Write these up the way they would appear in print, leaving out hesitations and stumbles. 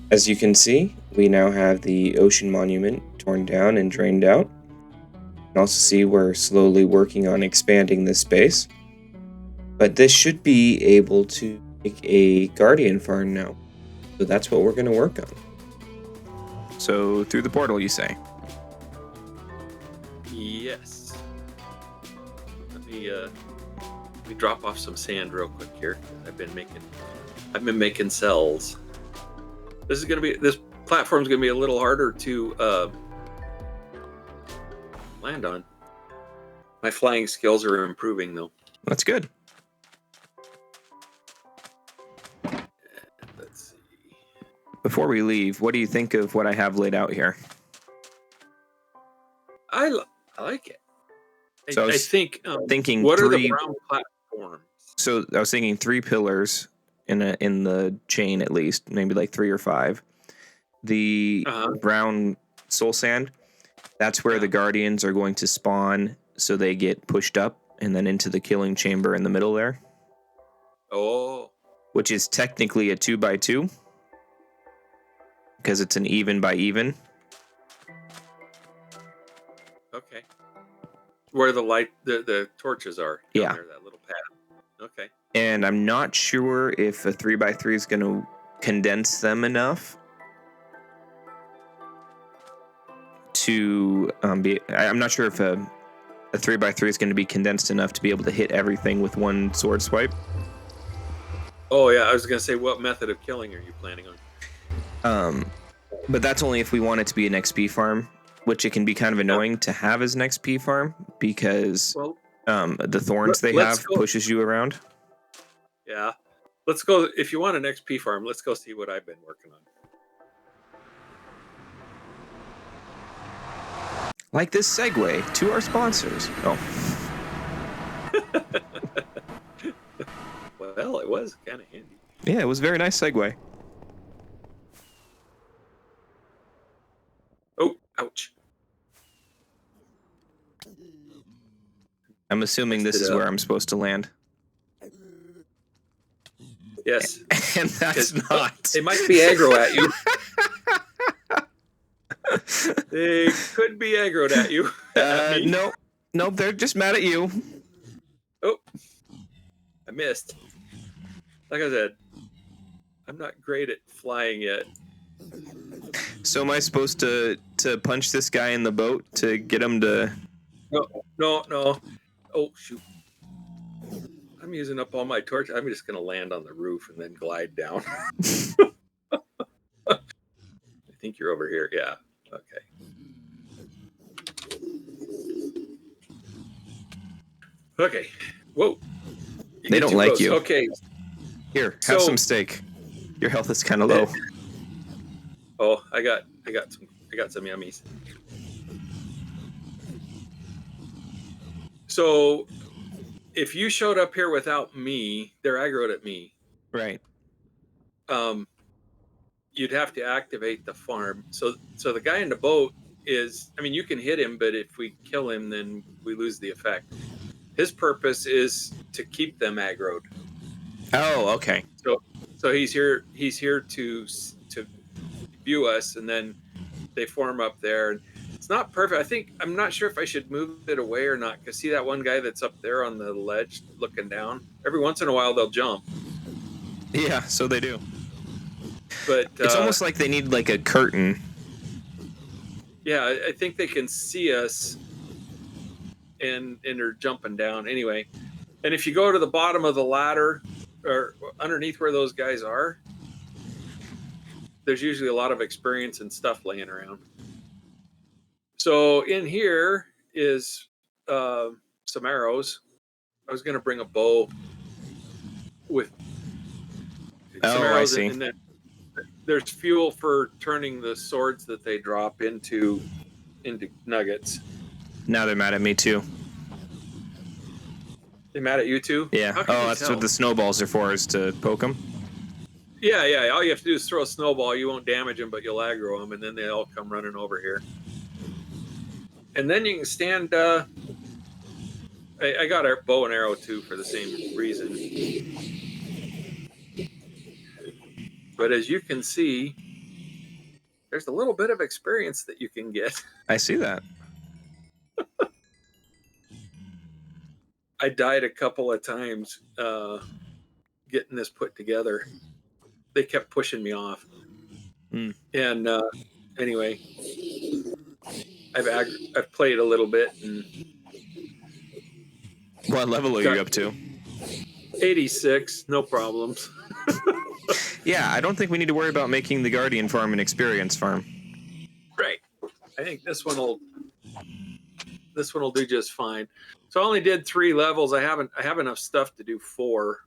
As you can see, we now have the ocean monument torn down and drained out. You can also see we're slowly working on expanding this space. But this should be able to make a guardian farm now. So that's what we're going to work on. So through the portal, you say? Yes. Let me drop off some sand real quick here. I've been making cells. This platform's gonna be a little harder to land on. My flying skills are improving though. That's good. Let's see. Before we leave, what do you think of what I have laid out here? I like it. So I think thinking what are the three brown platforms? So I was thinking 3 pillars in the chain, at least, maybe like 3 or 5. The brown soul sand, that's where the guardians are going to spawn, so they get pushed up and then into the killing chamber in the middle there. Oh. Which is technically a 2x2 because it's an even by even. Okay. Where the torches are. Yeah. There, that little pad. Okay. And I'm not sure if a 3x3 is going to condense them enough to be. I'm not sure if a 3x3 is going to be condensed enough to be able to hit everything with one sword swipe. Oh yeah, I was going to say, what method of killing are you planning on? But that's only if we want it to be an XP farm, which it can be kind of annoying to have as an XP farm because the thorns they have pushes you around. Yeah. Let's go. If you want an XP farm, let's go see what I've been working on. Like this segue to our sponsors. Oh. Well, it was kind of handy. Yeah, it was a very nice segue. Oh, ouch. I'm assuming this is where I'm supposed to land. Yes. And that's not. They might be aggro at you. They could be aggroed at you. Nope, they're just mad at you. Oh, I missed. Like I said, I'm not great at flying yet. So am I supposed to punch this guy in the boat to get him to... No. Oh, shoot. I'm using up all my torch. I'm just going to land on the roof and then glide down. I think you're over here. Yeah. Okay. Okay. Whoa. They don't like you. Okay. Here, have some steak. Your health is kind of low. Oh, I got some yummies. So, if you showed up here without me, they're aggroed at me. Right. You'd have to activate the farm. So the guy in the boat is, I mean, you can hit him, but if we kill him, then we lose the effect. His purpose is to keep them aggroed. Oh, okay. So he's here to view us, and then they form up there. It's not perfect. I'm not sure if I should move it away or not, because see that one guy that's up there on the ledge looking down? Every once in a while they'll jump. Yeah, so they do. But it's almost like they need like a curtain. Yeah, I think they can see us and they're jumping down anyway. And if you go to the bottom of the ladder or underneath where those guys are, there's usually a lot of experience and stuff laying around. So in here is some arrows. I was going to bring a bow with some arrows. I see. And then there's fuel for turning the swords that they drop into nuggets. Now they're mad at me too. They mad at you too? Yeah. Oh, that's what the snowballs are for, is to poke them? Yeah. All you have to do is throw a snowball. You won't damage them, but you'll aggro them, and then they all come running over here. And then you can stand... I got a bow and arrow too for the same reason. But as you can see, there's a little bit of experience that you can get. I see that. I died a couple of times getting this put together. They kept pushing me off. And anyway, I've played a little bit. And what level are you up to? 86, no problems. Yeah, I don't think we need to worry about making the Guardian farm an experience farm. Right. I think this one will do just fine. So I only did 3 levels. I have enough stuff to do 4.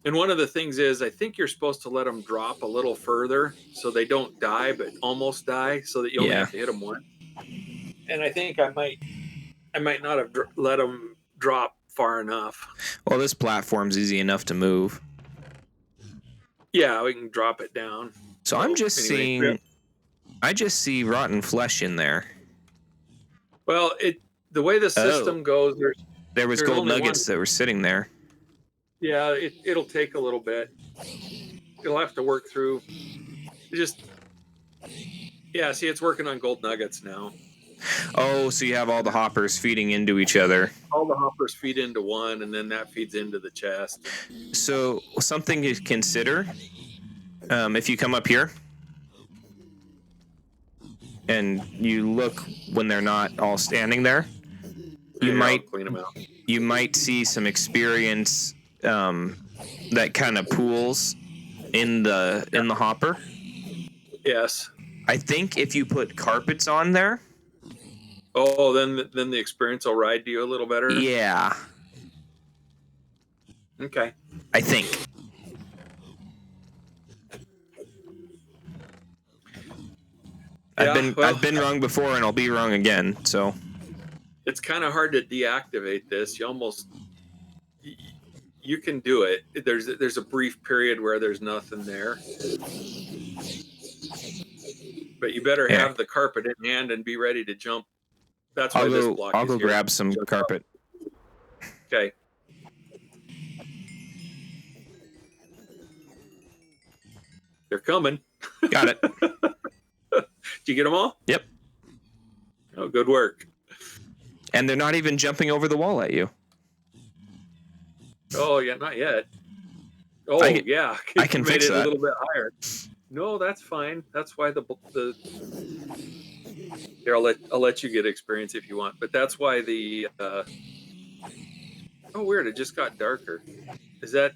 And one of the things is I think you're supposed to let them drop a little further so they don't die but almost die, so that you only have to hit them once. And I think I might not have let them drop far enough. Well, this platform's easy enough to move. Yeah, we can drop it down. So I'm just seeing... I just see rotten flesh in there. Well, the way the system goes, there was gold nuggets that were sitting there. Yeah, it'll take a little bit. You'll have to work through. Yeah, see, it's working on gold nuggets now. Oh, so you have all the hoppers feeding into each other. All the hoppers feed into one, and then that feeds into the chest. So something to consider, if you come up here and you look when they're not all standing there, you might clean them out. You might see some experience that kind of pools in the hopper. Yes. I think if you put carpets on there. Oh, then the experience will ride to you a little better? Yeah. Okay. I think. Yeah, I've been wrong before and I'll be wrong again, so. It's kind of hard to deactivate this. You can do it. There's a brief period where there's nothing there. But you better have the carpet in hand and be ready to jump. That's why this block I'll is go here. grab some carpet. Okay. They're coming. Got it. Did you get them all? Yep. Oh, good work. And they're not even jumping over the wall at you. Oh, yeah, not yet. Oh, yeah. I can fix that. A little bit higher. No, that's fine. That's why the here, I'll let you get experience if you want. But that's why the oh, weird, it just got darker. Is that?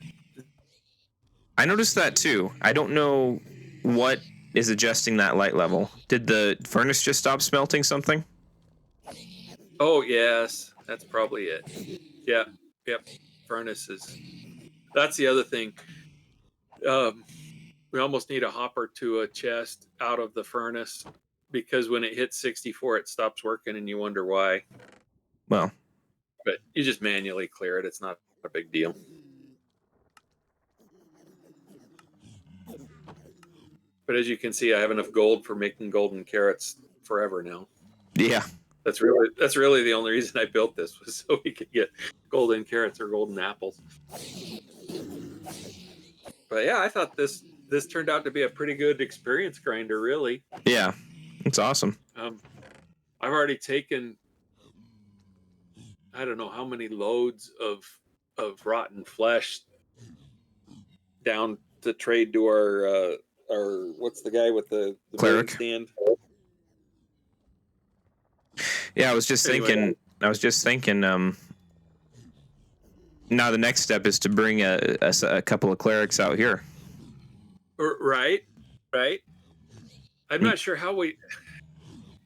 I noticed that too. I don't know what is adjusting that light level. Did the furnace just stop smelting something? Oh, yes. That's probably it. Yeah. Yep. Furnaces. That's the other thing. We almost need a hopper to a chest out of the furnace, because when it hits 64, it stops working and you wonder why. Well. But you just manually clear it. It's not a big deal. But as you can see, I have enough gold for making golden carrots forever now. Yeah. That's really the only reason I built this, was so we could get golden carrots or golden apples. But yeah, I thought this turned out to be a pretty good experience grinder, really. Yeah, it's awesome. I've already taken, I don't know how many loads of rotten flesh down to trade to our what's the guy with the cleric stand? Yeah, I was just thinking. Now the next step is to bring a couple of clerics out here. Right. I'm not sure how we.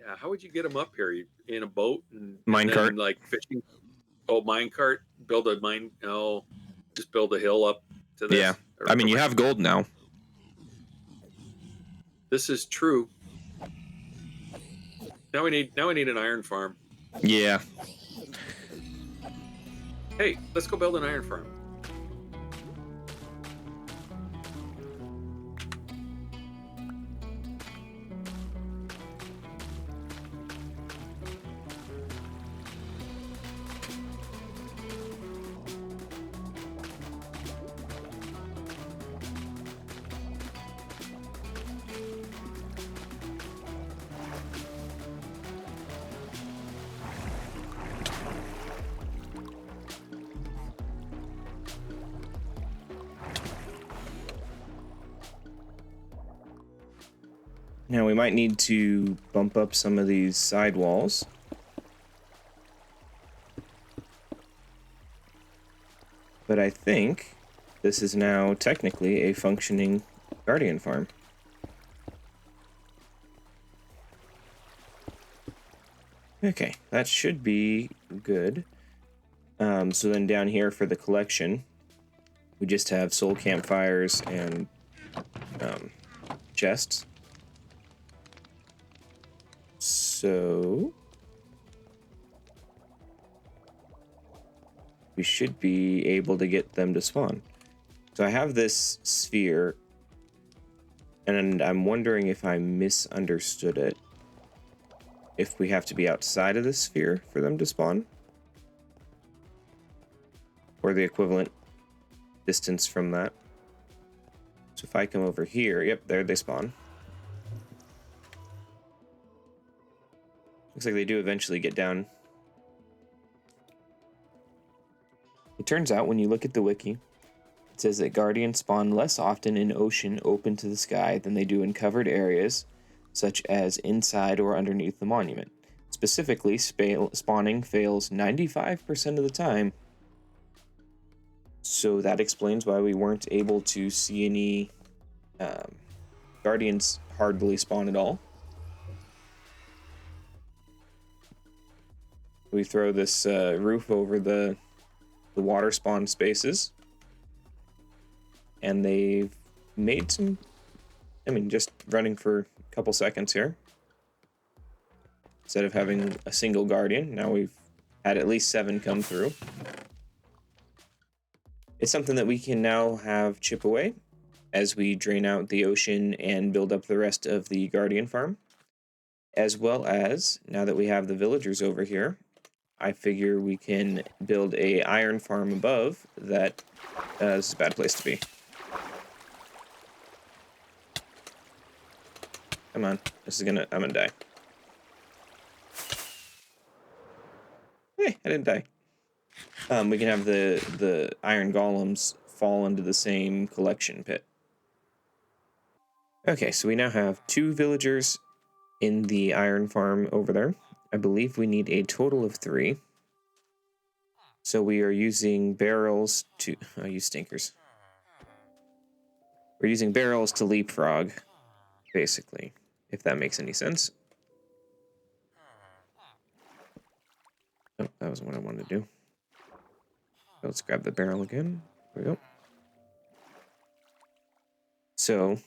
Yeah, how would you get them up here? You in a boat and minecart, like fishing? Oh, minecart. Build a mine. No, just build a hill up to this. Yeah, I mean, you have gold now. This is true. Now we need an iron farm. Yeah. Hey, let's go build an iron farm. Now we might need to bump up some of these side walls. But I think this is now technically a functioning guardian farm. Okay, that should be good. So then down here for the collection, we just have soul campfires and chests. So we should be able to get them to spawn. So I have this sphere, and I'm wondering if I misunderstood it. If we have to be outside of the sphere for them to spawn, or the equivalent distance from that. So if I come over here, yep, there they spawn. Looks like they do eventually get down. It turns out when you look at the wiki, it says that guardians spawn less often in ocean open to the sky than they do in covered areas, such as inside or underneath the monument. Specifically, spawning fails 95% of the time. So that explains why we weren't able to see any guardians hardly spawn at all. We throw this roof over the water spawn spaces, and they've made some, I mean, just running for a couple seconds here. Instead of having a single guardian, now we've had at least 7 come through. It's something that we can now have chip away as we drain out the ocean and build up the rest of the guardian farm. As well as, now that we have the villagers over here, I figure we can build a iron farm above that. This is a bad place to be. Come on, I'm gonna die. Hey, I didn't die. We can have the iron golems fall into the same collection pit. Okay, so we now have 2 villagers in the iron farm over there. I believe we need a total of 3. So we are using barrels to... Oh, you stinkers. We're using barrels to leapfrog, basically, if that makes any sense. Oh, that wasn't what I wanted to do. Let's grab the barrel again. There we go. So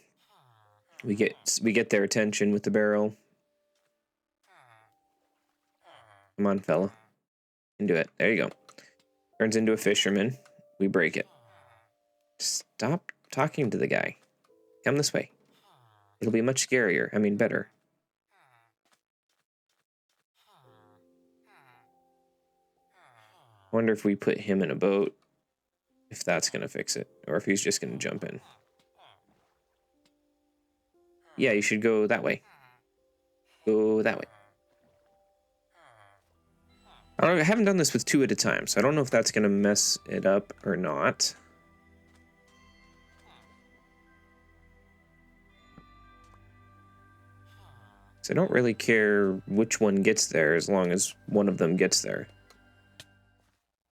we get their attention with the barrel. Come on, fella. You can do it. There you go. Turns into a fisherman. We break it. Stop talking to the guy. Come this way. It'll be much scarier. I mean, better. I wonder if we put him in a boat, if that's going to fix it, or if he's just going to jump in. Yeah, you should go that way. Go that way. I haven't done this with 2 at a time, so I don't know if that's going to mess it up or not. So I don't really care which one gets there as long as one of them gets there. I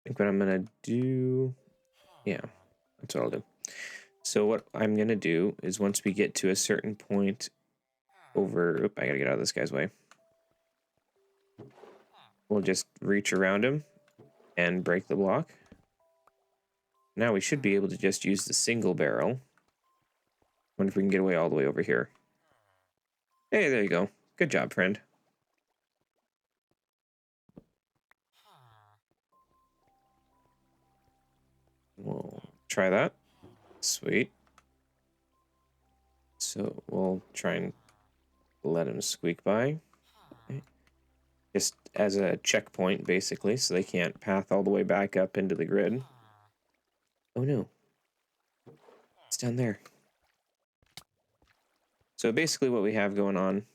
think what I'm going to do... Yeah, that's what I'll do. So what I'm going to do is once we get to a certain point over... Oop, I got to get out of this guy's way. We'll just reach around him and break the block. Now we should be able to just use the single barrel. Wonder if we can get away all the way over here. Hey, there you go. Good job, friend. We'll try that. Sweet. So we'll try and let him squeak by. Okay. Just as a checkpoint, basically, so they can't path all the way back up into the grid. Oh no. It's down there. So basically what we have going on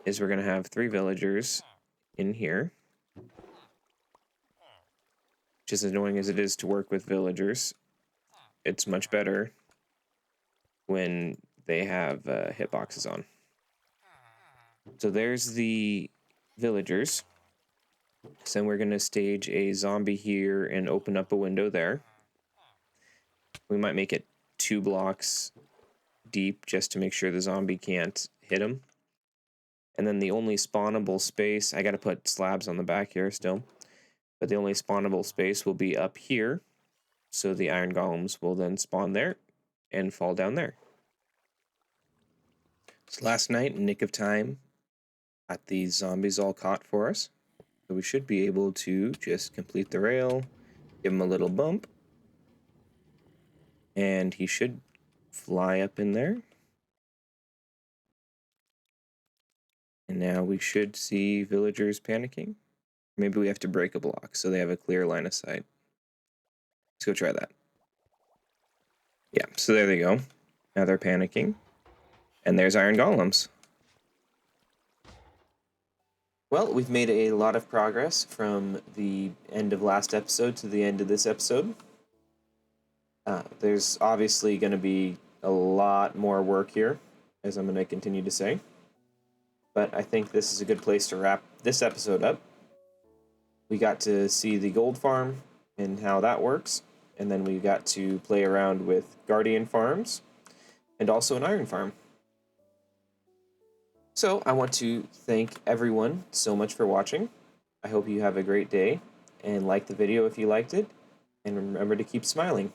is we're going to have 3 villagers in here. Which is annoying as it is to work with villagers. It's much better when they have hitboxes on. So there's the villagers. So then we're going to stage a zombie here and open up a window there. We might make it 2 blocks deep just to make sure the zombie can't hit him. And then the only spawnable space, I got to put slabs on the back here still, but the only spawnable space will be up here. So the iron golems will then spawn there and fall down there. So last night, Nick of Time got these zombies all caught for us. So we should be able to just complete the rail, give him a little bump, and he should fly up in there. And now we should see villagers panicking. Maybe we have to break a block so they have a clear line of sight. Let's go try that. Yeah, so there they go. Now they're panicking. And there's iron golems. Well, we've made a lot of progress from the end of last episode to the end of this episode. There's obviously going to be a lot more work here, as I'm going to continue to say. But I think this is a good place to wrap this episode up. We got to see the gold farm and how that works, and then we got to play around with guardian farms and also an iron farm. So I want to thank everyone so much for watching. I hope you have a great day, and like the video if you liked it, and remember to keep smiling.